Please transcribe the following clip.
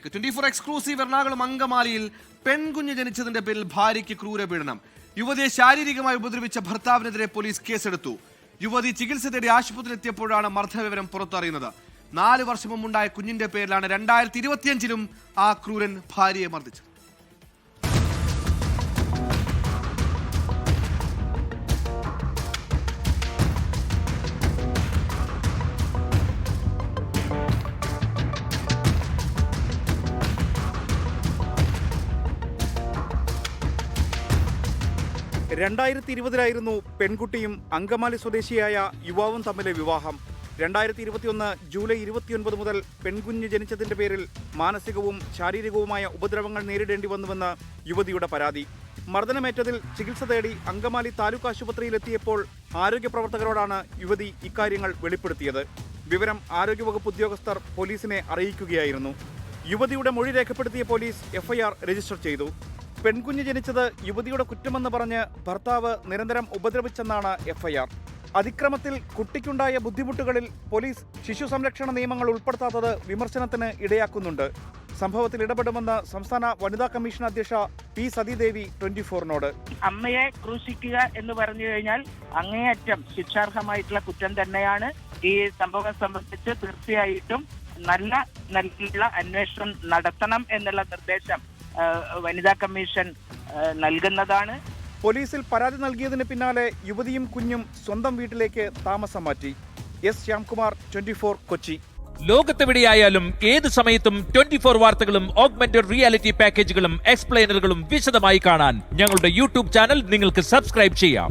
24 exclusive Ernakulam അങ്കമാലിയിൽ പെൺകുഞ്ഞ് ജനിച്ചതിന്റെ പേരിൽ ഭാര്യയ്ക്ക് ക്രൂരപീഡനം. യുവതിയെ ശാരീരികമായി ഉപദ്രവിച്ച ഭർത്താവിനെതിരെ പോലീസ് കേസെടുത്തു. യുവതി ചികിത്സ തേടി ആശുപത്രിയിലെത്തിയപ്പോഴാണ് മർദ്ദനവിവരം പുറത്തറിയുന്നത്. 4 വർഷം മുമ്പുണ്ടായ കുഞ്ഞിന്റെ പേരിലാണ് 2025-ലും ആ ക്രൂരൻ ഭാര്യയെ മർദ്ദിച്ചത്. ായിരുന്നു പെൺകുട്ടിയും അങ്കമാലി സ്വദേശിയായ യുവാവും തമ്മിലെ വിവാഹം. 2021 ജൂലൈ 29 മുതൽ പെൺകുഞ്ഞ് ജനിച്ചതിന്റെ പേരിൽ മാനസികവും ശാരീരികവുമായ ഉപദ്രവങ്ങൾ നേരിടേണ്ടി വന്നുവെന്ന് യുവതിയുടെ പരാതി. മർദ്ദനമേറ്റതിൽ ചികിത്സ തേടി അങ്കമാലി താലൂക്ക് ആശുപത്രിയിലെത്തിയപ്പോൾ ആരോഗ്യപ്രവർത്തകരോടാണ് യുവതി ഇക്കാര്യങ്ങൾ വെളിപ്പെടുത്തിയത്. വിവരം ആരോഗ്യവകുപ്പ് ഉദ്യോഗസ്ഥർ പോലീസിനെ അറിയിക്കുകയായിരുന്നു. യുവതിയുടെ മൊഴി രേഖപ്പെടുത്തിയ പോലീസ് എഫ്ഐആർ രജിസ്റ്റർ ചെയ്തു. പെൺകുഞ്ഞ് ജനിച്ചത് യുവതിയുടെ കുറ്റമെന്ന് പറഞ്ഞ് ഭർത്താവ് നിരന്തരം ഉപദ്രവിച്ചെന്നാണ് എഫ്ഐആർ. അതിക്രമത്തിൽ കുട്ടിക്കുണ്ടായ ബുദ്ധിമുട്ടുകളിൽ പോലീസ് ശിശു സംരക്ഷണ നിയമങ്ങൾ ഉൾപ്പെടുത്താത്തത് വിമർശനത്തിന് ഇടയാക്കുന്നുണ്ട്. സംഭവത്തിൽ ഇടപെടുമെന്ന് സംസ്ഥാന വനിതാ കമ്മീഷൻ അധ്യക്ഷ പി സതീദേവി 24നോട്. അമ്മയെ ക്രൂശിക്കുക എന്ന് പറഞ്ഞു കഴിഞ്ഞാൽ അങ്ങേയറ്റം ശിക്ഷാർഹമായിട്ടുള്ള കുറ്റം തന്നെയാണ്. ഈ സംഭവം സംബന്ധിച്ച് തീർച്ചയായിട്ടും നല്ല അന്വേഷണം നടത്തണം എന്നുള്ള നിർദ്ദേശം വനിതാ കമ്മീഷൻ നൽകുന്നതാണ്. പോലീസിൽ പരാതി നൽകിയതിന് പിന്നാലെ യുവതിയും കുഞ്ഞും സ്വന്തം വീട്ടിലേക്ക് താമസം മാറ്റി. എസ് ശ്യാംകുമാർ, 24 കൊച്ചി. ലോകത്തെവിടെയായാലും ഏത് സമയത്തും 24 വാർത്തകളും ഓഗ്മെന്റഡ് റിയാലിറ്റി പാക്കേജുകളും എക്സ്പ്ലെയിനറുകളും വിശദമായി കാണാൻ ഞങ്ങളുടെ യൂട്യൂബ് ചാനൽ നിങ്ങൾക്ക് സബ്സ്ക്രൈബ് ചെയ്യാം.